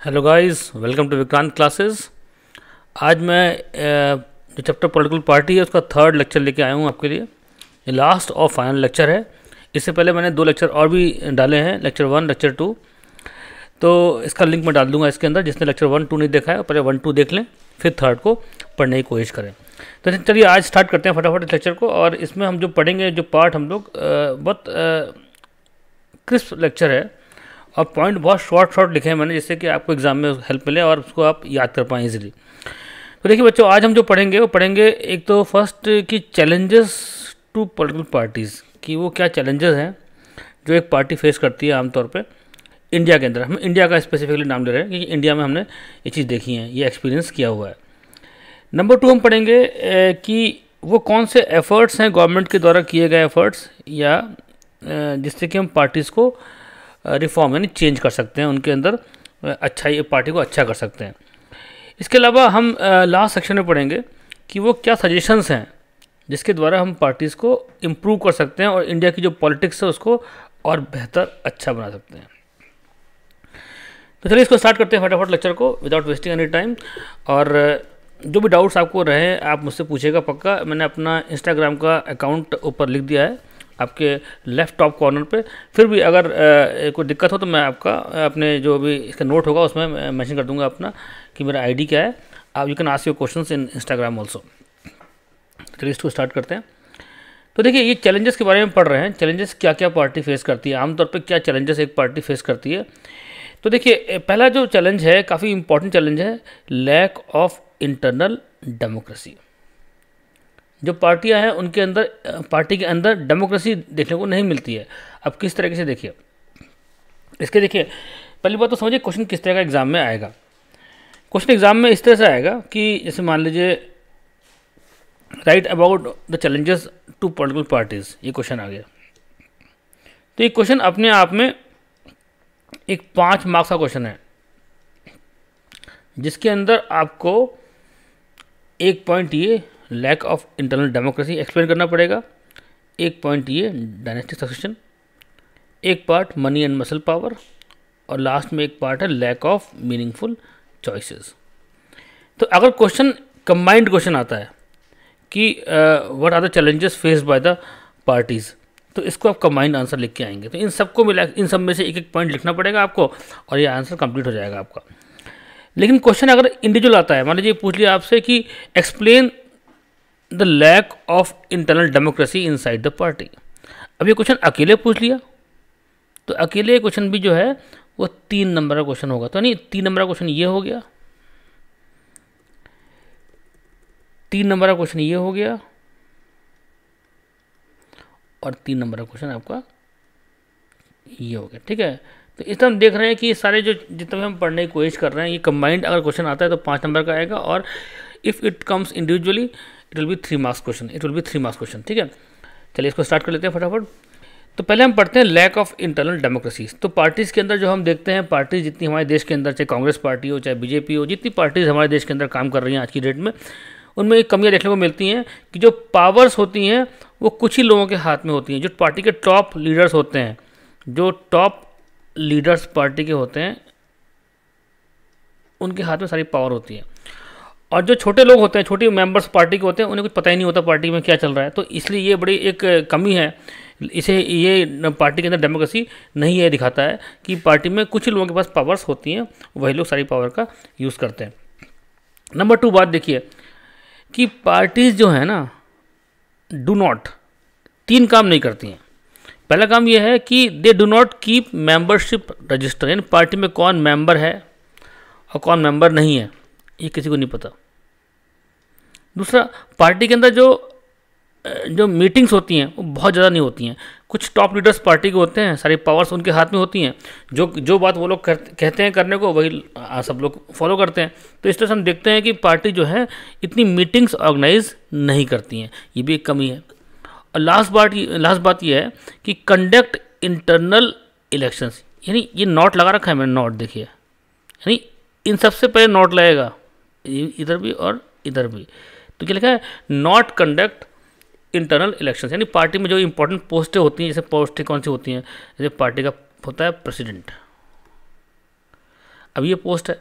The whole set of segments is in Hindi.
Hello guys, welcome to Vikrant classes. आज मैं जो चैप्टर पॉलिटिकल पार्टी है उसका थर्ड लेक्चर लेके आया हूँ आपके लिए। ये लास्ट और फाइनल लेक्चर है। इससे पहले मैंने दो लेक्चर और भी डाले हैं, लेक्चर 1, लेक्चर 2। तो इसका लिंक मैं डाल दूंगा इसके अंदर। जिसने लेक्चर 1, 2 नहीं देखा है पहले 1, 2 देख लें, फिर थर्ड को पढ़ने की कोशिश करें। तो चलिए आज स्टार्ट करते हैं फटाफट इस लेक्चर को। और इसमें हम जो पढ़ेंगे, जो पार्ट हम लोग बहुत क्रिस्प लेक्चर है और पॉइंट बहुत शॉर्ट लिखे हैं मैंने, जिससे कि आपको एग्जाम में हेल्प मिले और उसको आप याद कर पाएँ इजीली। तो देखिए बच्चों, आज हम जो पढ़ेंगे वो पढ़ेंगे एक तो फर्स्ट की चैलेंजेस टू पॉलिटिकल पार्टीज़, कि वो क्या चैलेंजेस हैं जो एक पार्टी फेस करती है आमतौर पे इंडिया के अंदर। हम इंडिया का स्पेसिफिकली नाम ले रहे हैं क्योंकि इंडिया में हमने ये चीज़ देखी है, ये एक्सपीरियंस किया हुआ है। नंबर 2 हम पढ़ेंगे कि वो कौन से एफ़र्ट्स हैं गवर्नमेंट के द्वारा किए गए एफ़र्ट्स, या जिससे कि हम पार्टीज़ को रिफॉर्म यानी चेंज कर सकते हैं, उनके अंदर अच्छा ये पार्टी को अच्छा कर सकते हैं। इसके अलावा हम लास्ट सेक्शन में पढ़ेंगे कि वो क्या सजेशंस हैं जिसके द्वारा हम पार्टीज़ को इम्प्रूव कर सकते हैं और इंडिया की जो पॉलिटिक्स है उसको और बेहतर अच्छा बना सकते हैं। तो चलिए इसको स्टार्ट करते हैं फटाफट लेक्चर को विदाउट वेस्टिंग एनी टाइम। और जो भी डाउट्स आपको रहे आप मुझसे पूछेगा पक्का। मैंने अपना इंस्टाग्राम का अकाउंट ऊपर लिख दिया है आपके लेफ़्ट टॉप कॉर्नर पे। फिर भी अगर कोई दिक्कत हो तो मैं आपका अपने जो भी इसका नोट होगा उसमें मेंशन कर दूंगा अपना कि मेरा आईडी क्या है। आप you can ask your questions in Instagram also. चलिए इसको स्टार्ट करते हैं। तो देखिए, ये चैलेंजेस के बारे में पढ़ रहे हैं। चैलेंजेस क्या क्या पार्टी फेस करती है, आमतौर पर क्या चैलेंजेस एक पार्टी फेस करती है। तो देखिए, पहला जो चैलेंज है, काफ़ी इंपॉर्टेंट चैलेंज है, लैक ऑफ इंटरनल डेमोक्रेसी। जो पार्टियां हैं उनके अंदर, पार्टी के अंदर डेमोक्रेसी देखने को नहीं मिलती है। अब किस तरीके से देखिए इसके, देखिए पहली बात तो समझिए क्वेश्चन किस तरह का एग्जाम में आएगा। क्वेश्चन एग्जाम में इस तरह से आएगा कि जैसे मान लीजिए right about the challenges to political parties, ये क्वेश्चन आ गया। तो ये क्वेश्चन अपने आप में एक 5 मार्क्स का क्वेश्चन है, जिसके अंदर आपको एक पॉइंट ये lack of internal democracy explain करना पड़ेगा, एक पॉइंट ये डायनेस्टिक सक्सेशन, एक part money and muscle power, और लास्ट में एक पार्ट है लैक ऑफ मीनिंगफुल चॉइसेस। तो अगर क्वेश्चन कंबाइंड क्वेश्चन आता है कि what are the challenges faced by the parties, तो इसको आप कंबाइंड आंसर लिख के आएंगे। तो इन सबको मिला, इन सब में से एक एक पॉइंट लिखना पड़ेगा आपको और ये आंसर कंप्लीट हो जाएगा आपका। लेकिन क्वेश्चन अगर इंडिविजुअल आता है, मान लीजिए पूछ लिया आपसे कि explain the lack of internal democracy inside the party, अब ये क्वेश्चन अकेले पूछ लिया तो अकेले क्वेश्चन भी जो है वो 3 नंबर का क्वेश्चन होगा। तो नहीं, 3 नंबर का क्वेश्चन ये हो गया, 3 नंबर का क्वेश्चन ये हो गया, और 3 नंबर का क्वेश्चन आपका ये हो गया। ठीक है, तो इस तरह हम देख रहे हैं कि सारे जो जितने भी हम पढ़ने की कोशिश कर रहे हैं, ये कंबाइंड अगर क्वेश्चन आता है तो 5 नंबर का आएगा, और if it comes individually it will B 3 marks question, it will B 3 marks question. ठीक है, चलिए इसको स्टार्ट कर लेते हैं फटाफट। तो पहले हम पढ़ते हैं लैक ऑफ इंटरनल डेमोक्रेसी। तो पार्टीज़ के अंदर जो हम देखते हैं, पार्टीज जितनी हमारे देश के अंदर, चाहे कांग्रेस पार्टी हो चाहे बीजेपी हो, जितनी पार्टीज़ हमारे देश के अंदर काम कर रही हैं आज की डेट में, उनमें एक कमियाँ देखने को मिलती हैं कि जो पावर्स होती हैं वो कुछ ही लोगों के हाथ में होती हैं। जो पार्टी के टॉप लीडर्स होते हैं, जो टॉप लीडर्स पार्टी के होते हैं, उनके हाथ में सारी पावर होती है। और जो छोटे लोग होते हैं, छोटे मेंबर्स पार्टी के होते हैं, उन्हें कुछ पता ही नहीं होता पार्टी में क्या चल रहा है। तो इसलिए ये बड़ी एक कमी है, इसे ये पार्टी के अंदर डेमोक्रेसी नहीं है दिखाता है कि पार्टी में कुछ ही लोगों के पास पावर्स होती हैं, वही लोग सारी पावर का यूज़ करते हैं। नंबर 2 बात देखिए कि पार्टीज़ जो है ना, डू नॉट, 3 काम नहीं करती हैं। पहला काम यह है कि they do not keep membership register, यानी पार्टी में कौन मेंबर है और कौन मेंबर नहीं है ये किसी को नहीं पता। दूसरा, पार्टी के अंदर जो मीटिंग्स होती हैं वो बहुत ज़्यादा नहीं होती हैं। कुछ टॉप लीडर्स पार्टी के होते हैं, सारी पावर्स उनके हाथ में होती हैं, जो बात वो लोग कहते हैं करने को वही सब लोग फॉलो करते हैं। तो इस तरह से हम देखते हैं कि पार्टी जो है इतनी मीटिंग्स ऑर्गेनाइज नहीं करती हैं, ये भी एक कमी है। और लास्ट बात ये है कि कंडक्ट इंटरनल इलेक्शंस, यानी ये नोट लगा रखा है मैंने, नोट देखिए, यानी इन सबसे पहले नोट लगेगा, इधर भी और इधर भी। तो क्या लिखा है, नॉट कंडक्ट इंटरनल इलेक्शंस, यानी पार्टी में जो इंपॉर्टेंट पोस्टें होती हैं, जैसे पोस्टें कौन सी होती हैं, जैसे पार्टी का होता है प्रेसिडेंट। अब ये पोस्ट है,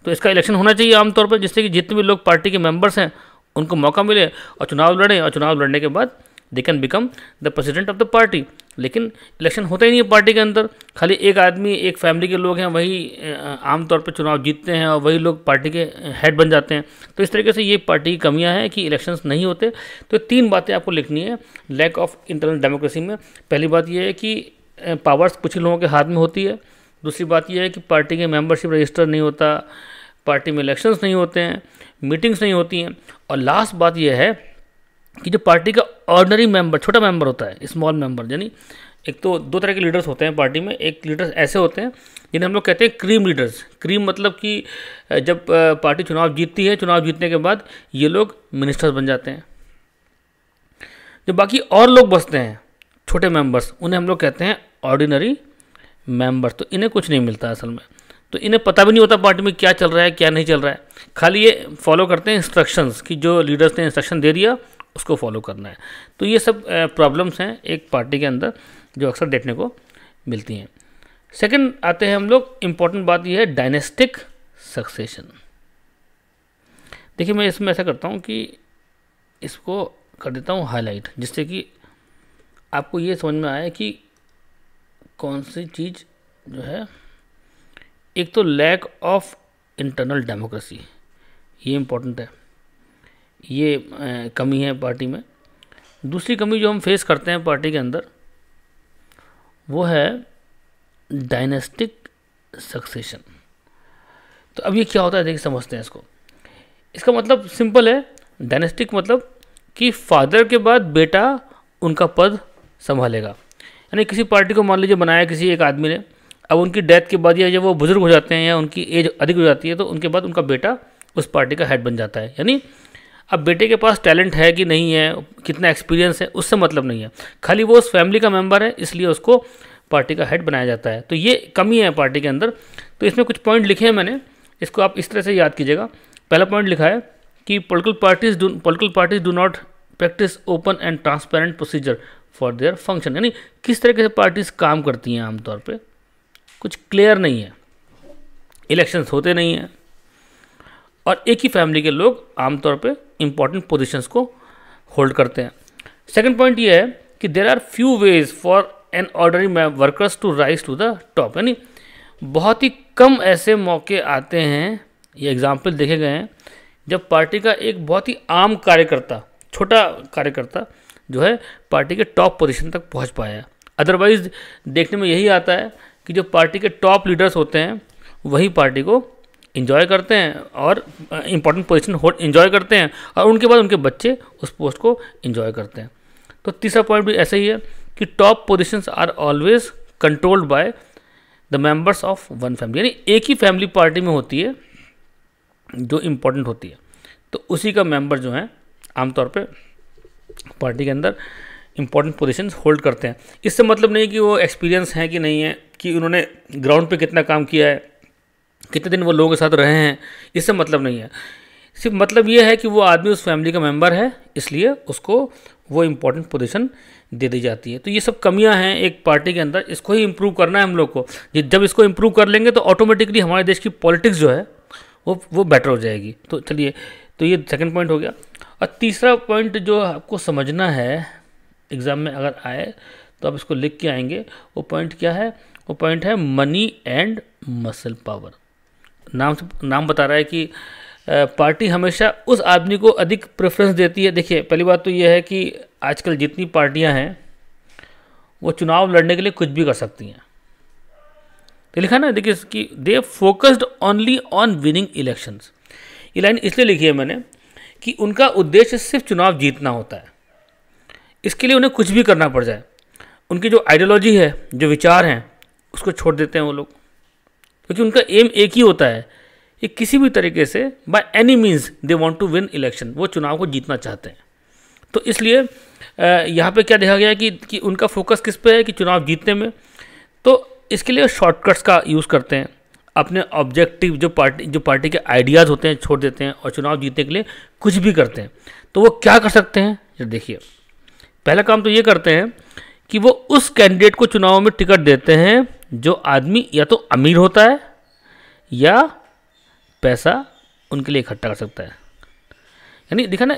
तो इसका इलेक्शन होना चाहिए आमतौर पर, जिससे कि जितने भी लोग पार्टी के मेंबर्स हैं उनको मौका मिले और चुनाव लड़ें, और चुनाव लड़ने के बाद they can become the president of the party. लेकिन इलेक्शन होता ही नहीं है पार्टी के अंदर, खाली एक आदमी, एक फैमिली के लोग हैं, वही आमतौर पर चुनाव जीतते हैं और वही लोग पार्टी के हेड बन जाते हैं। तो इस तरीके से ये पार्टी की कमियां हैं कि इलेक्शंस नहीं होते। तो 3 बातें आपको लिखनी है लैक ऑफ इंटरनल डेमोक्रेसी में। पहली बात यह है कि पावर्स कुछ ही लोगों के हाथ में होती है। दूसरी बात यह है कि पार्टी के मेंबरशिप रजिस्टर नहीं होता, पार्टी में इलेक्शंस नहीं होते हैं, मीटिंग्स नहीं होती हैं। और लास्ट बात यह है कि जो पार्टी का ऑर्डिनरी मेंबर, छोटा मेंबर होता है, स्मॉल मेंबर, यानी एक तो 2 तरह के लीडर्स होते हैं पार्टी में। एक लीडर्स ऐसे होते हैं जिन्हें हम लोग कहते हैं क्रीम लीडर्स। क्रीम मतलब कि जब पार्टी चुनाव जीतती है, चुनाव जीतने के बाद ये लोग मिनिस्टर्स बन जाते हैं। जो बाकी और लोग बचते हैं छोटे मेंबर्स, उन्हें हम लोग कहते हैं ऑर्डिनरी मेंबर्स। तो इन्हें कुछ नहीं मिलता असल में, तो इन्हें पता भी नहीं होता पार्टी में क्या चल रहा है क्या नहीं चल रहा है, खाली ये फॉलो करते हैं इंस्ट्रक्शंस कि जो लीडर्स ने इंस्ट्रक्शन दे दिया उसको फॉलो करना है। तो ये सब प्रॉब्लम्स हैं एक पार्टी के अंदर जो अक्सर देखने को मिलती हैं। सेकंड आते हैं हम लोग, इम्पॉर्टेंट बात ये है डायनेस्टिक सक्सेशन। देखिए मैं इसमें ऐसा करता हूँ कि इसको कर देता हूँ हाईलाइट, जिससे कि आपको ये समझ में आए कि कौन सी चीज़ जो है। एक तो लैक ऑफ इंटरनल डेमोक्रेसी, ये इम्पोर्टेंट है, ये कमी है पार्टी में। दूसरी कमी जो हम फेस करते हैं पार्टी के अंदर वो है डायनेस्टिक सक्सेशन। तो अब ये क्या होता है देखिए, समझते हैं इसको। इसका मतलब सिंपल है, डायनेस्टिक मतलब कि फादर के बाद बेटा उनका पद संभालेगा। यानी किसी पार्टी को मान लीजिए बनाया किसी एक आदमी ने, अब उनकी डेथ के बाद या जब वो बुजुर्ग हो जाते हैं या उनकी एज अधिक हो जाती है तो उनके बाद उनका बेटा उस पार्टी का हेड बन जाता है। यानी अब बेटे के पास टैलेंट है कि नहीं है, कितना एक्सपीरियंस है, उससे मतलब नहीं है, खाली वो उस फैमिली का मेंबर है इसलिए उसको पार्टी का हेड बनाया जाता है। तो ये कमी है पार्टी के अंदर। तो इसमें कुछ पॉइंट लिखे हैं मैंने, इसको आप इस तरह से याद कीजिएगा। पहला पॉइंट लिखा है कि political parties do not practice open and transparent procedure for their function. यानी किस तरीके से पार्टीज काम करती हैं आमतौर पे कुछ क्लियर नहीं है, इलेक्शंस होते नहीं हैं और एक ही फैमिली के लोग आमतौर पे इंपॉर्टेंट पोजीशंस को होल्ड करते हैं। सेकंड पॉइंट ये है कि there are few ways for an ordinary workers to rise to the top. यानी बहुत ही कम ऐसे मौके आते हैं, ये एग्जाम्पल देखे गए हैं, जब पार्टी का एक बहुत ही आम कार्यकर्ता, छोटा कार्यकर्ता जो है पार्टी के टॉप पोजीशन तक पहुंच पाया है। अदरवाइज देखने में यही आता है कि जो पार्टी के टॉप लीडर्स होते हैं वही पार्टी को एंजॉय करते हैं और इम्पॉर्टेंट पोजीशन एंजॉय करते हैं और उनके बाद उनके बच्चे उस पोस्ट को एंजॉय करते हैं। तो तीसरा पॉइंट भी ऐसा ही है कि top positions are always controlled by the members of one family. यानी एक ही फैमिली पार्टी में होती है जो इम्पोर्टेंट होती है, तो उसी का मेंबर जो है आमतौर पे पार्टी के अंदर इंपॉर्टेंट पोजीशंस होल्ड करते हैं। इससे मतलब नहीं कि वो एक्सपीरियंस है कि नहीं है, कि उन्होंने ग्राउंड पे कितना काम किया है, कितने दिन वो लोगों के साथ रहे हैं, इससे मतलब नहीं है। सिर्फ मतलब ये है कि वो आदमी उस फैमिली का मेंबर है इसलिए उसको वो इम्पोर्टेंट पोजीशन दे दी जाती है। तो ये सब कमियां हैं एक पार्टी के अंदर, इसको ही इम्प्रूव करना है हम लोग को। जब इसको इम्प्रूव कर लेंगे तो ऑटोमेटिकली हमारे देश की पॉलिटिक्स जो है वो बेटर हो जाएगी। तो चलिए, तो ये सेकंड पॉइंट हो गया। और तीसरा पॉइंट जो आपको समझना है एग्ज़ाम में अगर आए तो आप इसको लिख के आएंगे, वो पॉइंट क्या है? वो पॉइंट है मनी एंड मसल पावर। नाम बता रहा है कि पार्टी हमेशा उस आदमी को अधिक प्रेफरेंस देती है। देखिए पहली बात तो ये है कि आजकल जितनी पार्टियां हैं वो चुनाव लड़ने के लिए कुछ भी कर सकती हैं। तो लिखा ना, देखिए कि they focused only on winning elections. ये लाइन इसलिए लिखी है मैंने कि उनका उद्देश्य सिर्फ चुनाव जीतना होता है, इसके लिए उन्हें कुछ भी करना पड़ जाए। उनकी जो आइडियोलॉजी है, जो विचार हैं, उसको छोड़ देते हैं वो लोग, क्योंकि उनका एम एक ही होता है कि किसी भी तरीके से by any means they want to win election, वो चुनाव को जीतना चाहते हैं। तो इसलिए यहाँ पे क्या देखा गया है कि उनका फोकस किस पे है कि चुनाव जीतने में। तो इसके लिए शॉर्टकट्स का यूज़ करते हैं, अपने ऑब्जेक्टिव जो पार्टी के आइडियाज़ होते हैं छोड़ देते हैं और चुनाव जीतने के लिए कुछ भी करते हैं। तो वो क्या कर सकते हैं, ये देखिए। पहला काम तो ये करते हैं कि वो उस कैंडिडेट को चुनाव में टिकट देते हैं जो आदमी या तो अमीर होता है या पैसा उनके लिए इकट्ठा कर सकता है। यानी देखा ना,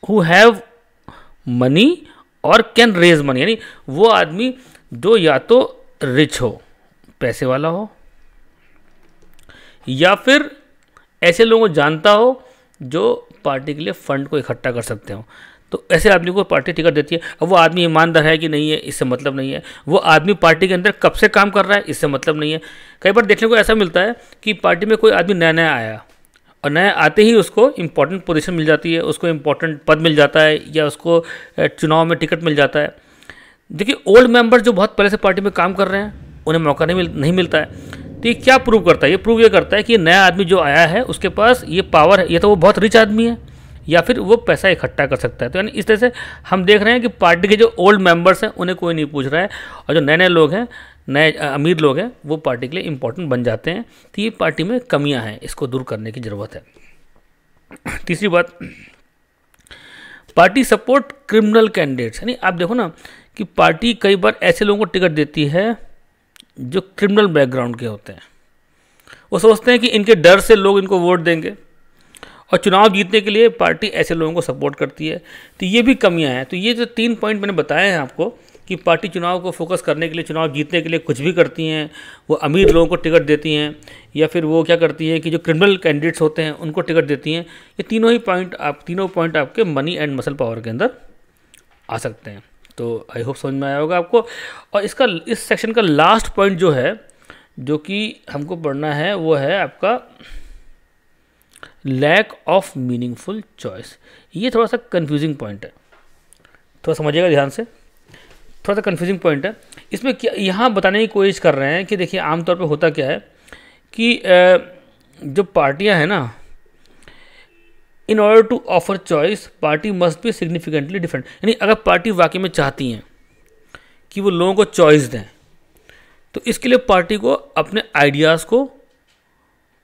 हु हैव मनी और कैन रेज मनी, यानी वो आदमी जो या तो रिच हो, पैसे वाला हो, या फिर ऐसे लोगों को जानता हो जो पार्टी के लिए फंड को इकट्ठा कर सकते हो, तो ऐसे आदमी को पार्टी टिकट देती है। अब वो आदमी ईमानदार है कि नहीं है, इससे मतलब नहीं है। वो आदमी पार्टी के अंदर कब से काम कर रहा है, इससे मतलब नहीं है। कई बार देखने को ऐसा मिलता है कि पार्टी में कोई आदमी नया नया आया और नया आते ही उसको इम्पोर्टेंट पोजीशन मिल जाती है, उसको इम्पोर्टेंट पद मिल जाता है, या उसको चुनाव में टिकट मिल जाता है। देखिए, ओल्ड मेंबर जो बहुत पहले से पार्टी में काम कर रहे हैं, उन्हें मौका नहीं मिलता है। तो ये क्या प्रूव करता है? ये प्रूव ये करता है कि नया आदमी जो आया है उसके पास ये पावर है, या तो वो बहुत रिच आदमी है या फिर वो पैसा इकट्ठा कर सकता है। तो यानी इस तरह से हम देख रहे हैं कि पार्टी के जो ओल्ड मेंबर्स हैं उन्हें कोई नहीं पूछ रहा है, और जो नए नए लोग हैं, नए अमीर लोग हैं, वो पार्टी के लिए इंपॉर्टेंट बन जाते हैं। तो ये पार्टी में कमियां हैं, इसको दूर करने की ज़रूरत है। तीसरी बात, पार्टी सपोर्ट क्रिमिनल कैंडिडेट्स। यानी आप देखो ना कि पार्टी कई बार ऐसे लोगों को टिकट देती है जो क्रिमिनल बैकग्राउंड के होते हैं। वो सोचते हैं कि इनके डर से लोग इनको वोट देंगे, और चुनाव जीतने के लिए पार्टी ऐसे लोगों को सपोर्ट करती है। तो ये भी कमियां हैं। तो ये जो 3 पॉइंट मैंने बताए हैं आपको कि पार्टी चुनाव को फोकस करने के लिए, चुनाव जीतने के लिए कुछ भी करती हैं। वो अमीर लोगों को टिकट देती हैं, या फिर वो क्या करती हैं कि जो क्रिमिनल कैंडिडेट्स होते हैं उनको टिकट देती हैं। ये तीनों पॉइंट आपके मनी एंड मसल पावर के अंदर आ सकते हैं। तो आई होप समझ में आया होगा आपको। और इस सेक्शन का लास्ट पॉइंट जो है, जो कि हमको पढ़ना है, वो है आपका लैक ऑफ मीनिंगफुल चॉइस। ये थोड़ा सा कंफ्यूजिंग पॉइंट है, थोड़ा समझिएगा ध्यान से। थोड़ा सा कंफ्यूजिंग पॉइंट है। इसमें क्या यहाँ बताने की कोशिश कर रहे हैं कि देखिए, आमतौर पे होता क्या है कि जो पार्टियां हैं ना, in order to offer choice party must be significantly different. यानी अगर पार्टी वाकई में चाहती हैं कि वो लोगों को चॉइस दें, तो इसके लिए पार्टी को अपने आइडियाज़ को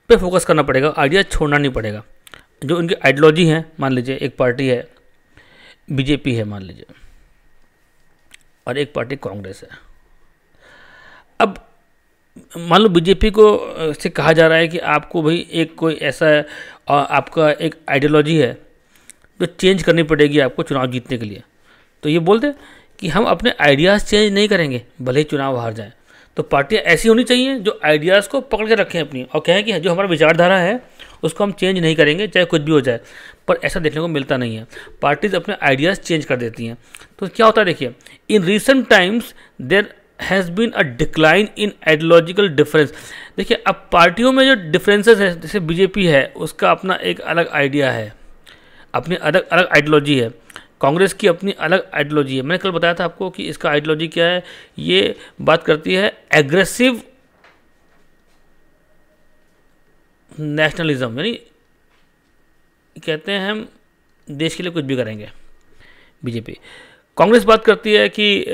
पे फोकस करना पड़ेगा, आइडियाज़ छोड़ना नहीं पड़ेगा। जो उनकी आइडियोलॉजी है, मान लीजिए एक पार्टी है बीजेपी है मान लीजिए, और एक पार्टी कांग्रेस है। अब मान लो बीजेपी को से कहा जा रहा है कि आपको भाई एक कोई ऐसा आपका एक आइडियोलॉजी है जो चेंज करनी पड़ेगी आपको चुनाव जीतने के लिए। तो ये बोलते कि हम अपने आइडियाज़ चेंज नहीं करेंगे भले ही चुनाव हार जाए। तो पार्टियाँ ऐसी होनी चाहिए जो आइडियाज़ को पकड़ के रखें अपनी, और कहें कि जो हमारा विचारधारा है उसको हम चेंज नहीं करेंगे चाहे कुछ भी हो जाए। पर ऐसा देखने को मिलता नहीं है, पार्टीज अपने आइडियाज़ चेंज कर देती हैं। तो क्या होता है देखिए, in recent times there has been a decline in ideological difference. देखिए, अब पार्टियों में जो डिफरेंसेस है, जैसे बीजेपी है उसका अपना एक अलग आइडिया है, अपनी अलग अलग आइडियोलॉजी है। कांग्रेस की अपनी अलग आइडियोलॉजी है। मैंने कल बताया था आपको कि इसका आइडियोलॉजी क्या है। ये बात करती है एग्रेसिव नेशनलिज्म, यानी कहते हैं हम देश के लिए कुछ भी करेंगे बीजेपी। कांग्रेस बात करती है कि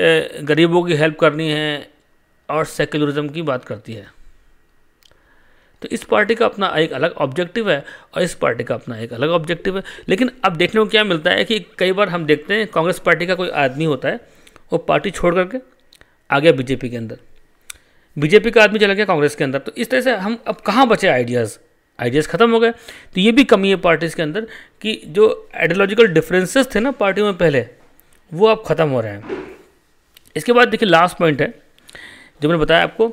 गरीबों की हेल्प करनी है और सेक्युलरिज्म की बात करती है। तो इस पार्टी का अपना एक अलग ऑब्जेक्टिव है और इस पार्टी का अपना एक अलग ऑब्जेक्टिव है। लेकिन अब देखने को क्या मिलता है कि कई बार हम देखते हैं कांग्रेस पार्टी का कोई आदमी होता है, वो पार्टी छोड़ करके आ गया बीजेपी के अंदर, बीजेपी का आदमी चला गया कांग्रेस के अंदर। तो इस तरह से हम अब कहाँ बचे, आइडियाज़ ख़त्म हो गए। तो ये भी कमी है पार्टीज़ के अंदर कि जो आइडियोलॉजिकल डिफरेंसेस थे ना पार्टियों में पहले, वो अब ख़त्म हो रहे हैं। इसके बाद देखिए लास्ट पॉइंट है जो मैंने बताया आपको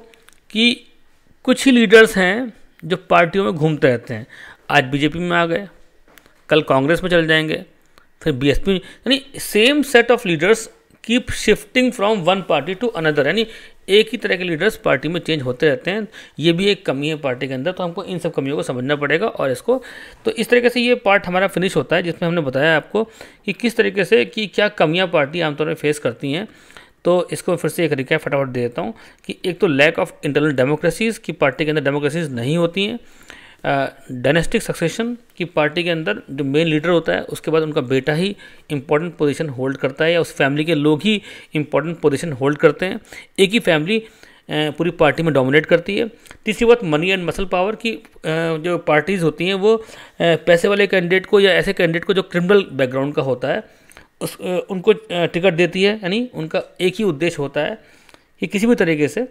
कि कुछ ही लीडर्स हैं जो पार्टियों में घूमते रहते हैं। आज बीजेपी में आ गए, कल कांग्रेस में चले जाएंगे, फिर बीएसपी, यानी same set of leaders keep shifting from one party to another, यानी एक ही तरह के लीडर्स पार्टी में चेंज होते रहते हैं। ये भी एक कमी है पार्टी के अंदर। तो हमको इन सब कमियों को समझना पड़ेगा और इसको, तो इस तरीके से ये पार्ट हमारा फिनिश होता है जिसमें हमने बताया आपको कि किस तरीके से कि क्या कमियाँ पार्टी आमतौर पर फेस करती हैं। तो इसको फिर से एक रिकैप फटाफट दे देता हूँ कि एक तो लैक ऑफ इंटरनल डेमोक्रेसीज़ की पार्टी के अंदर डेमोक्रेसीज़ नहीं होती हैं। डायनेस्टिक सक्सेशन की पार्टी के अंदर जो मेन लीडर होता है उसके बाद उनका बेटा ही इंपॉर्टेंट पोजीशन होल्ड करता है या उस फैमिली के लोग ही इंपॉर्टेंट पोजीशन होल्ड करते हैं। एक ही फैमिली पूरी पार्टी में डोमिनेट करती है। तीसरी बात मनी एंड मसल पावर की जो पार्टीज़ होती हैं वो पैसे वाले कैंडिडेट को या ऐसे कैंडिडेट को जो क्रिमिनल बैकग्राउंड का होता है उनको टिकट देती है। यानी उनका एक ही उद्देश्य होता है कि किसी भी तरीके से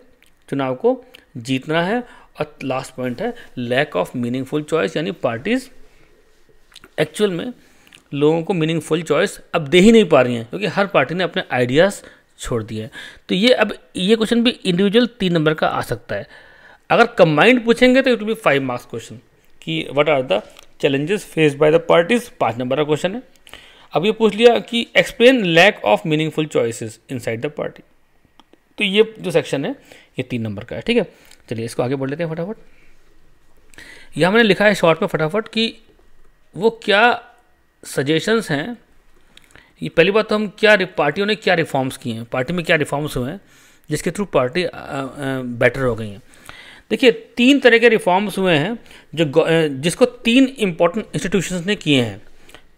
चुनाव को जीतना है और लास्ट पॉइंट है लैक ऑफ मीनिंगफुल चॉइस, यानी पार्टीज एक्चुअल में लोगों को मीनिंगफुल चॉइस अब दे ही नहीं पा रही हैं क्योंकि हर पार्टी ने अपने आइडियाज़ छोड़ दिए हैं। तो ये क्वेश्चन भी इंडिविजुअल 3 नंबर का आ सकता है। अगर कंबाइंड पूछेंगे तो it will be 5 marks question कि what are the challenges faced by the parties, 5 number का क्वेश्चन है। अब ये पूछ लिया कि explain lack of meaningful choices inside the party, तो ये जो सेक्शन है ये 3 नंबर का है। ठीक है, चलिए इसको आगे बढ़ लेते हैं फटाफट। यहाँ मैंने लिखा है शॉर्ट में फटाफट कि वो क्या सजेशंस हैं। ये पहली बात तो हम क्या पार्टियों ने क्या रिफॉर्म्स किए हैं, पार्टी में क्या रिफॉर्म्स हुए हैं जिसके थ्रू पार्टी बेटर हो गई है। देखिए 3 तरह के रिफॉर्म्स हुए हैं जिसको 3 इंपॉर्टेंट इंस्टीट्यूशंस ने किए हैं।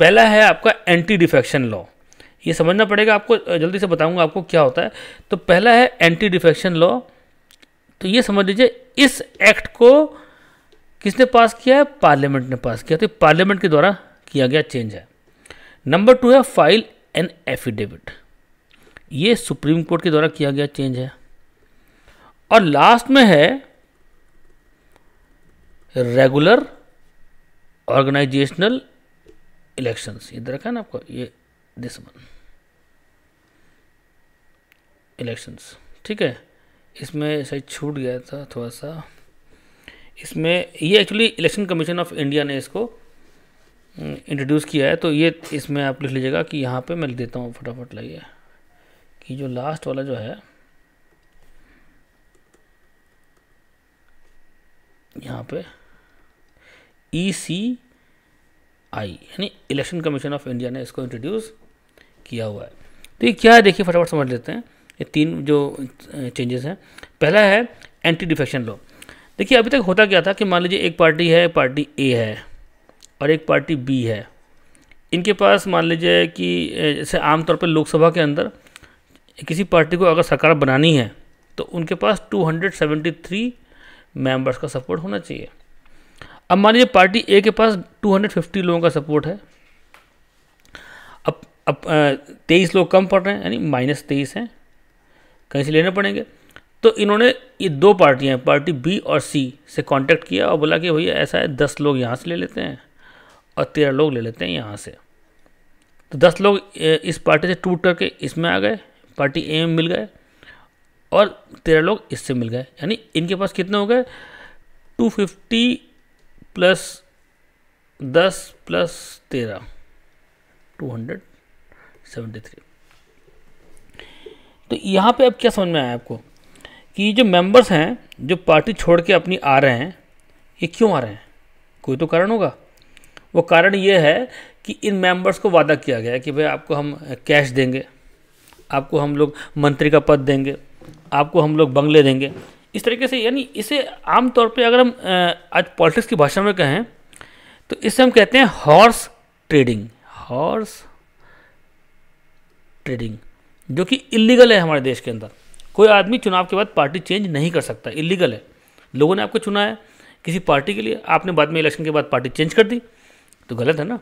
पहला है आपका एंटी डिफेक्शन लॉ, ये समझना पड़ेगा आपको, जल्दी से बताऊंगा आपको क्या होता है। तो पहला है एंटी डिफेक्शन लॉ, तो ये समझ लीजिए इस एक्ट को किसने पास किया है, पार्लियामेंट ने पास किया, तो पार्लियामेंट के द्वारा किया गया चेंज है। नंबर 2 है फाइल एन एफिडेविट, ये सुप्रीम कोर्ट के द्वारा किया गया चेंज है। और लास्ट में है रेगुलर ऑर्गेनाइजेशनल इलेक्शंस, इधर रखा है ना आपको, ये दिस वन इलेक्शंस। ठीक है, इसमें शायद छूट गया था थोड़ा सा, इसमें ये actually election commission of India ने इसको इंट्रोड्यूस किया है। तो ये इसमें आप लिख लीजिएगा कि यहाँ पे मैं लिख देता हूँ फटाफट, लाइए कि जो लास्ट वाला जो है यहाँ पे ECI यानी इलेक्शन कमीशन ऑफ इंडिया ने इसको इंट्रोड्यूस किया हुआ है। तो ये क्या है देखिए फटाफट समझ लेते हैं। ये 3 जो चेंजेस हैं, पहला है एंटी डिफेक्शन लॉ। देखिए अभी तक होता क्या था कि मान लीजिए एक पार्टी है, पार्टी ए है और एक पार्टी बी है, इनके पास मान लीजिए कि जैसे आमतौर पर लोकसभा के अंदर किसी पार्टी को अगर सरकार बनानी है तो उनके पास 273 मेंबर्स का सपोर्ट होना चाहिए। अब मान लीजिए पार्टी ए के पास 250 लोगों का सपोर्ट है, अब 23 लोग कम पड़ रहे हैं यानी -23 हैं, कहीं से लेने पड़ेंगे। तो इन्होंने ये 2 पार्टियाँ पार्टी बी और सी से कांटेक्ट किया और बोला कि भैया ऐसा है 10 लोग यहाँ से ले लेते हैं और 13 लोग ले लेते हैं यहाँ से। तो 10 लोग इस पार्टी से टूट करके इसमें आ गए, पार्टी ए में मिल गए, और 13 लोग इससे मिल गए, यानी इनके पास कितने हो गए 250 + 10 + 13 273। तो यहाँ पे अब क्या समझ में आया आपको कि जो मेंबर्स हैं जो पार्टी छोड़ के अपनी आ रहे हैं, ये क्यों आ रहे हैं, कोई तो कारण होगा। वो कारण ये है कि इन मेंबर्स को वादा किया गया है कि भाई आपको हम कैश देंगे, आपको हम लोग मंत्री का पद देंगे, आपको हम लोग बंगले देंगे, इस तरीके से। यानी इसे आम तौर पे अगर हम आज पॉलिटिक्स की भाषा में कहें तो इसे हम कहते हैं हॉर्स ट्रेडिंग, हॉर्स ट्रेडिंग, जो कि इलीगल है हमारे देश के अंदर। कोई आदमी चुनाव के बाद पार्टी चेंज नहीं कर सकता, इलीगल है। लोगों ने आपको चुना है किसी पार्टी के लिए, आपने बाद में इलेक्शन के बाद पार्टी चेंज कर दी तो गलत है ना।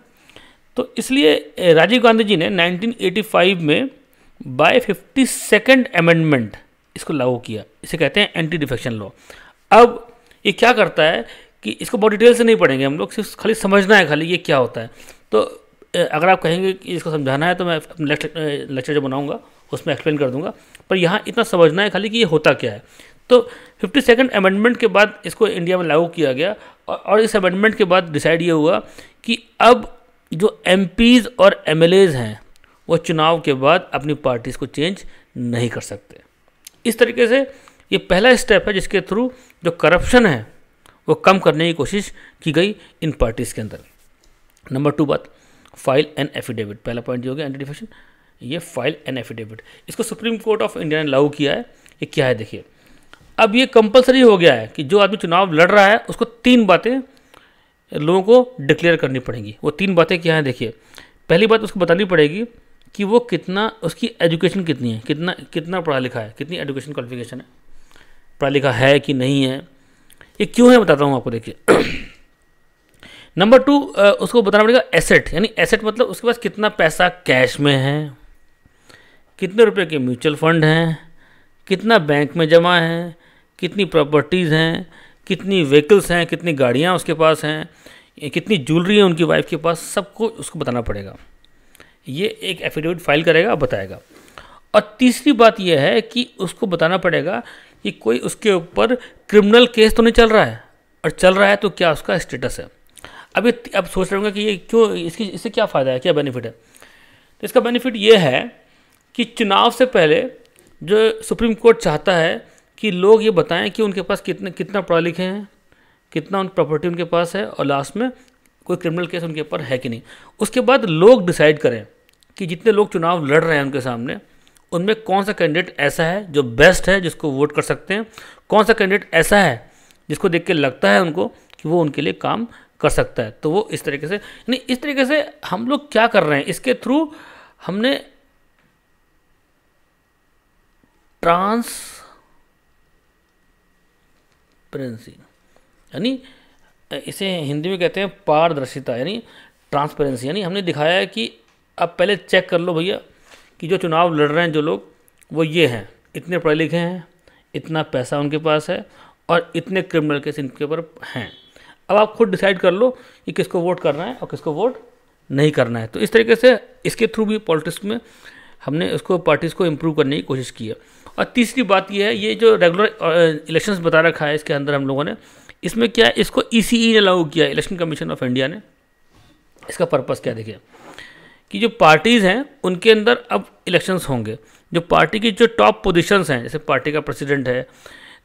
तो इसलिए राजीव गांधी जी ने 1985 में बाय 52nd अमेंडमेंट इसको लागू किया, इसे कहते हैं एंटी डिफेक्शन लॉ। अब ये क्या करता है कि इसको बहुत डिटेल से नहीं पढ़ेंगे हम लोग, सिर्फ खाली समझना है खाली ये क्या होता है। तो अगर आप कहेंगे कि इसको समझाना है तो मैं लेक्चर जो बनाऊंगा उसमें एक्सप्लेन कर दूंगा, पर यहाँ इतना समझना है खाली कि ये होता क्या है। तो 52nd अमेंडमेंट के बाद इसको इंडिया में लागू किया गया, और इस अमेंडमेंट के बाद डिसाइड ये हुआ कि अब जो MPs और MLAs हैं वो चुनाव के बाद अपनी पार्टीज़ को चेंज नहीं कर सकते। इस तरीके से ये पहला स्टेप है जिसके थ्रू जो करप्शन है वो कम करने की कोशिश की गई इन पार्टीज़ के अंदर। नंबर 2 बात, फाइल एन एफिडेविट, पहला पॉइंट ये हो गया एंटी डिफेक्शन, ये फाइल एन एफिडेविट, इसको सुप्रीम कोर्ट ऑफ इंडिया ने लागू किया है। ये क्या है देखिए, अब ये कंपलसरी हो गया है कि जो आदमी चुनाव लड़ रहा है उसको 3 बातें लोगों को डिक्लेयर करनी पड़ेंगी। वो 3 बातें क्या हैं देखिए, पहली बात उसको बतानी पड़ेगी कि वो कितना, उसकी एजुकेशन कितनी है, कितना पढ़ा लिखा है, कितनी एजुकेशन क्वालिफिकेशन है, पढ़ा लिखा है कि नहीं है। ये क्यों है बताता हूँ आपको, देखिए। नंबर 2 उसको बताना पड़ेगा एसेट, यानी एसेट मतलब उसके पास कितना पैसा कैश में है, कितने रुपए के म्यूचुअल फंड हैं, कितना बैंक में जमा है, कितनी प्रॉपर्टीज़ हैं, कितनी व्हीकल्स हैं, कितनी गाड़ियाँ उसके पास हैं, कितनी ज्वेलरी है उनकी वाइफ के पास, सबको उसको बताना पड़ेगा। ये एक एफिडेविट फाइल करेगा, बताएगा। और तीसरी बात यह है कि उसको बताना पड़ेगा कि कोई उसके ऊपर क्रिमिनल केस तो नहीं चल रहा है, और चल रहा है तो क्या उसका स्टेटस है। अब सोच रहे होंगे कि ये क्यों, इससे क्या फ़ायदा है, क्या बेनिफिट है। तो इसका बेनिफिट ये है कि चुनाव से पहले जो सुप्रीम कोर्ट चाहता है कि लोग ये बताएं कि उनके पास कितना पढ़ा लिखे हैं, कितना उन प्रॉपर्टी उनके पास है, और लास्ट में कोई क्रिमिनल केस उनके ऊपर है कि नहीं। उसके बाद लोग डिसाइड करें कि जितने लोग चुनाव लड़ रहे हैं उनके सामने, उनमें कौन सा कैंडिडेट ऐसा है जो बेस्ट है, जिसको वोट कर सकते हैं, कौन सा कैंडिडेट ऐसा है जिसको देख के लगता है उनको कि वो उनके लिए काम कर सकता है। तो वो इस तरीके से, नहीं इस तरीके से हम लोग क्या कर रहे हैं, इसके थ्रू हमने ट्रांसपेरेंसी, यानी इसे हिंदी में कहते हैं पारदर्शिता, यानी ट्रांसपेरेंसी, यानी हमने दिखाया है कि अब पहले चेक कर लो भैया कि जो चुनाव लड़ रहे हैं जो लोग, वो ये हैं, इतने पढ़े लिखे हैं, इतना पैसा उनके पास है, और इतने क्रिमिनल केस इनके ऊपर हैं। अब आप खुद डिसाइड कर लो कि किसको वोट करना है और किसको वोट नहीं करना है। तो इस तरीके से इसके थ्रू भी पॉलिटिक्स में हमने उसको पार्टीज़ को इम्प्रूव करने की कोशिश की है। और तीसरी बात ये है, ये जो रेगुलर इलेक्शंस बता रखा है इसके अंदर हम लोगों ने, इसमें क्या है, इसको ECE ने लागू किया, इलेक्शन कमीशन ऑफ इंडिया ने। इसका पर्पज़ क्या देखिए कि जो पार्टीज़ हैं उनके अंदर अब इलेक्शंस होंगे, जो पार्टी की जो टॉप पोजीशंस हैं, जैसे पार्टी का प्रेसिडेंट है,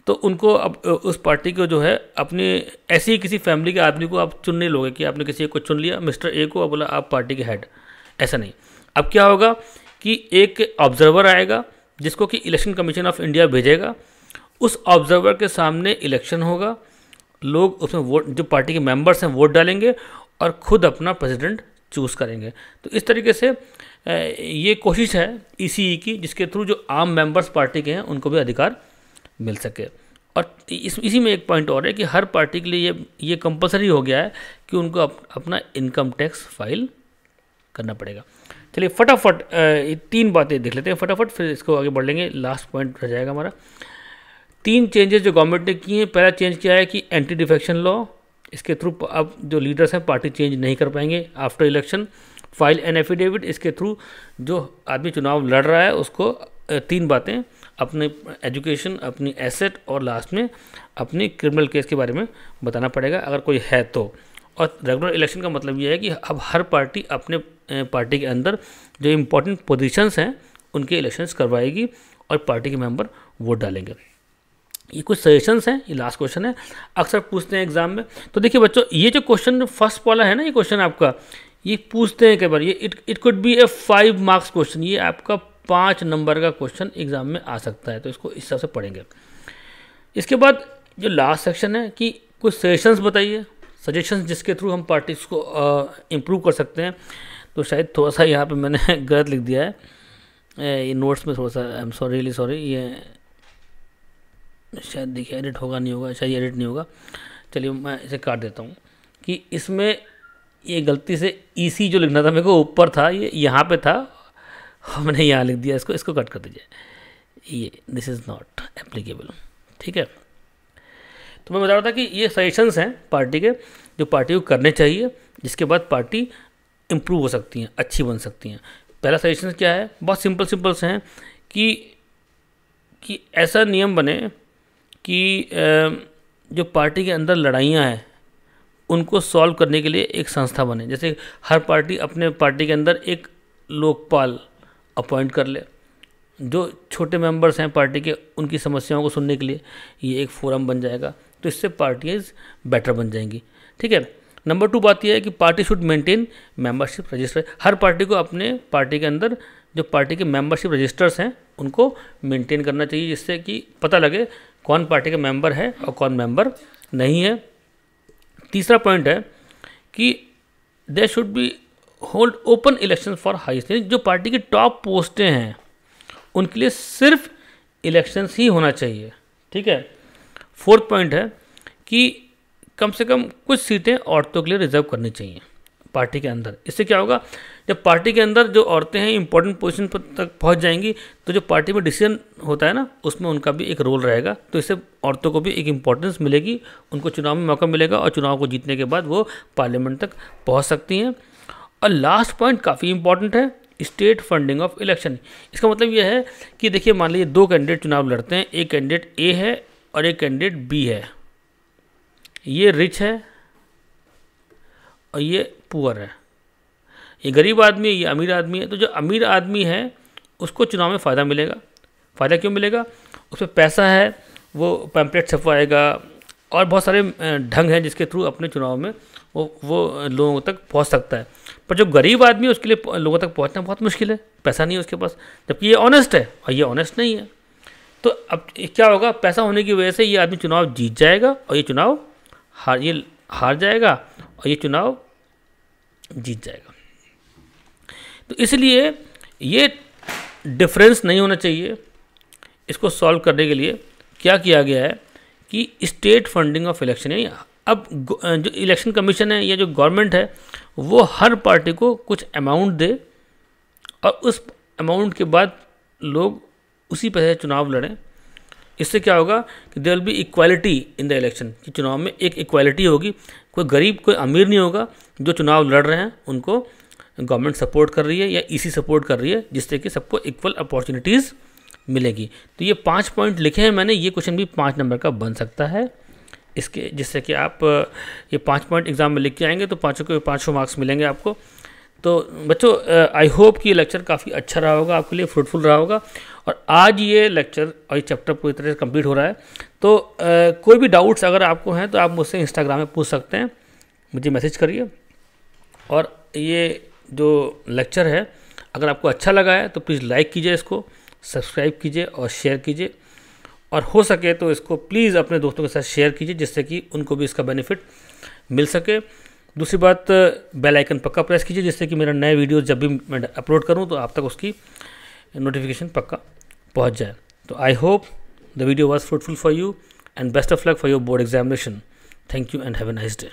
तो उनको अब उस पार्टी को जो है अपनी ऐसी ही किसी फैमिली के आदमी को आप चुन नहीं लोगे कि आपने किसी को चुन लिया मिस्टर ए को, अब बोला आप पार्टी के हेड, ऐसा नहीं। अब क्या होगा कि एक ऑब्जर्वर आएगा जिसको कि इलेक्शन कमीशन ऑफ इंडिया भेजेगा, उस ऑब्जर्वर के सामने इलेक्शन होगा, लोग उसमें वोट, जो पार्टी के मेंबर्स हैं वोट डालेंगे और ख़ुद अपना प्रेसिडेंट चूज़ करेंगे। तो इस तरीके से ये कोशिश है ECE की, जिसके थ्रू जो आम मेंबर्स पार्टी के हैं उनको भी अधिकार मिल सके। और इसी में एक पॉइंट और है कि हर पार्टी के लिए ये कंपलसरी हो गया है कि उनको अपना इनकम टैक्स फाइल करना पड़ेगा। चलिए फटाफट ये 3 बातें देख लेते हैं फटाफट, फिर इसको आगे बढ़ लेंगे, लास्ट पॉइंट रह जाएगा हमारा। 3 चेंजेस जो गवर्नमेंट ने किए हैं। पहला चेंज क्या है कि एंटी डिफेक्शन लॉ, इसके थ्रू अब जो लीडर्स हैं पार्टी चेंज नहीं कर पाएंगे after election. File an affidavit, इसके थ्रू जो आदमी चुनाव लड़ रहा है उसको 3 बातें, अपने एजुकेशन, अपनी एसेट और लास्ट में अपनी क्रिमिनल केस के बारे में बताना पड़ेगा अगर कोई है तो। और रेगुलर इलेक्शन का मतलब ये है कि अब हर पार्टी अपने पार्टी के अंदर जो इम्पोर्टेंट पोजीशंस हैं उनके इलेक्शंस करवाएगी और पार्टी के मेंबर वोट डालेंगे। ये कुछ सजेशंस हैं, ये लास्ट क्वेश्चन है, अक्सर पूछते हैं एग्जाम में। तो देखिए बच्चों, ये जो क्वेश्चन फर्स्ट वाला है ना, ये क्वेश्चन आपका, ये पूछते हैं कई बार, ये it could be A 5 marks question, ये आपका 5 नंबर का क्वेश्चन एग्जाम में आ सकता है, तो इसको इस हिसाब से पढ़ेंगे। इसके बाद जो लास्ट सेक्शन है कि कुछ सजेशंस बताइए, सजेशंस जिसके थ्रू हम पार्टीज को इम्प्रूव कर सकते हैं। तो शायद थोड़ा सा यहाँ पे मैंने गलत लिख दिया है, ये नोट्स में थोड़ा सा, I am sorry, really sorry, ये शायद देखिए एडिट होगा नहीं होगा, शायद एडिट नहीं होगा, चलिए मैं इसे काट देता हूँ कि इसमें ये गलती से EC जो लिखना था मेरे को ऊपर था, ये यहाँ पे था, हमने यहाँ लिख दिया, इसको कट कर दीजिए, ये दिस इज़ नॉट एप्लीकेबल, ठीक है। तो मैं बता रहा था कि ये सजेशंस हैं पार्टी के, जो पार्टी को करने चाहिए, जिसके बाद पार्टी इम्प्रूव हो सकती हैं, अच्छी बन सकती हैं। पहला सजेशन क्या है, बहुत सिंपल से हैं कि ऐसा नियम बने कि जो पार्टी के अंदर लड़ाइयाँ हैं उनको सॉल्व करने के लिए एक संस्था बने। जैसे हर पार्टी अपने पार्टी के अंदर एक लोकपाल अपॉइंट कर ले, जो छोटे मेंबर्स हैं पार्टी के उनकी समस्याओं को सुनने के लिए ये एक फोरम बन जाएगा, तो इससे पार्टीज बेटर बन जाएंगी, ठीक है। नंबर 2 बात यह है कि party should maintain membership register. Her party को अपने पार्टी के अंदर जो पार्टी के मेंबरशिप रजिस्टर्स हैं उनको मेंटेन करना चाहिए, जिससे कि पता लगे कौन पार्टी का मेंबर है और कौन मेंबर नहीं है। तीसरा पॉइंट है कि there should be hold open election for highest, जो पार्टी की टॉप पोस्टें हैं उनके लिए सिर्फ इलेक्शंस ही होना चाहिए, ठीक है। 4th पॉइंट है कि कम से कम कुछ सीटें औरतों के लिए रिजर्व करनी चाहिए। पार्टी के अंदर। इससे क्या होगा, जब पार्टी के अंदर जो औरतें हैं इंपॉर्टेंट पोजीशन पर तक पहुंच जाएंगी, तो जो पार्टी में डिसीजन होता है ना, उसमें उनका भी एक रोल रहेगा। तो इससे औरतों को भी एक इम्पोर्टेंस मिलेगी, उनको चुनाव में मौका मिलेगा और चुनाव को जीतने के बाद वो पार्लियामेंट तक पहुँच सकती हैं। और लास्ट पॉइंट काफ़ी इंपॉर्टेंट है, स्टेट फंडिंग ऑफ इलेक्शन। इसका मतलब यह है कि देखिए, मान लीजिए 2 कैंडिडेट चुनाव लड़ते हैं, एक कैंडिडेट ए है और एक कैंडिडेट बी है। ये रिच है और ये पुअर है, ये गरीब आदमी है, ये अमीर आदमी है। तो जो अमीर आदमी है उसको चुनाव में फ़ायदा मिलेगा। फ़ायदा क्यों मिलेगा, उस पर पैसा है, वो पैम्पलेट छपवाएगा और बहुत सारे ढंग हैं जिसके थ्रू अपने चुनाव में वो लोगों तक पहुंच सकता है। पर जो गरीब आदमी है उसके लिए लोगों तक पहुंचना बहुत मुश्किल है, पैसा नहीं है उसके पास, जबकि ये ऑनेस्ट है और ये ऑनेस्ट नहीं है। तो अब क्या होगा, पैसा होने की वजह से ये आदमी चुनाव जीत जाएगा और ये चुनाव हार जाएगा और ये चुनाव जीत जाएगा। तो इसलिए ये डिफरेंस नहीं होना चाहिए। इसको सॉल्व करने के लिए क्या किया गया है कि स्टेट फंडिंग ऑफ इलेक्शन, यानी अब जो इलेक्शन कमीशन है या जो गवर्नमेंट है वो हर पार्टी को कुछ अमाउंट दे और उस अमाउंट के बाद लोग उसी पैसे चुनाव लड़ें। इससे क्या होगा कि there will be equality in the election, कि चुनाव में एक इक्वालिटी होगी, कोई गरीब कोई अमीर नहीं होगा। जो चुनाव लड़ रहे हैं उनको गवर्नमेंट सपोर्ट कर रही है या ईसी सपोर्ट कर रही है, जिससे कि सबको इक्वल अपॉर्चुनिटीज़ मिलेगी। तो ये 5 पॉइंट लिखे हैं मैंने, ये क्वेश्चन भी 5 नंबर का बन सकता है इसके, जिससे कि आप ये 5 पॉइंट एग्जाम में लिख के आएंगे तो 500 मार्क्स मिलेंगे आपको। तो बच्चों, आई होप कि ये लेक्चर काफ़ी अच्छा रहा होगा आपके लिए, फ्रूटफुल रहा होगा। और आज ये लेक्चर और ये चैप्टर पूरी तरह से कंप्लीट हो रहा है। तो कोई भी डाउट्स अगर आपको हैं तो आप मुझसे इंस्टाग्राम में पूछ सकते हैं, मुझे मैसेज करिए। और ये जो लेक्चर है अगर आपको अच्छा लगा है तो प्लीज़ लाइक कीजिए, इसको सब्सक्राइब कीजिए और शेयर कीजिए, और हो सके तो इसको प्लीज़ अपने दोस्तों के साथ शेयर कीजिए जिससे कि उनको भी इसका बेनिफिट मिल सके। दूसरी बात, बेल आइकन पक्का प्रेस कीजिए जिससे कि मेरा नए वीडियो जब भी मैं अपलोड करूं तो आप तक उसकी नोटिफिकेशन पक्का पहुंच जाए। तो I hope the video was fruitful for you and best of luck for your board examination. Thank you and have a nice day.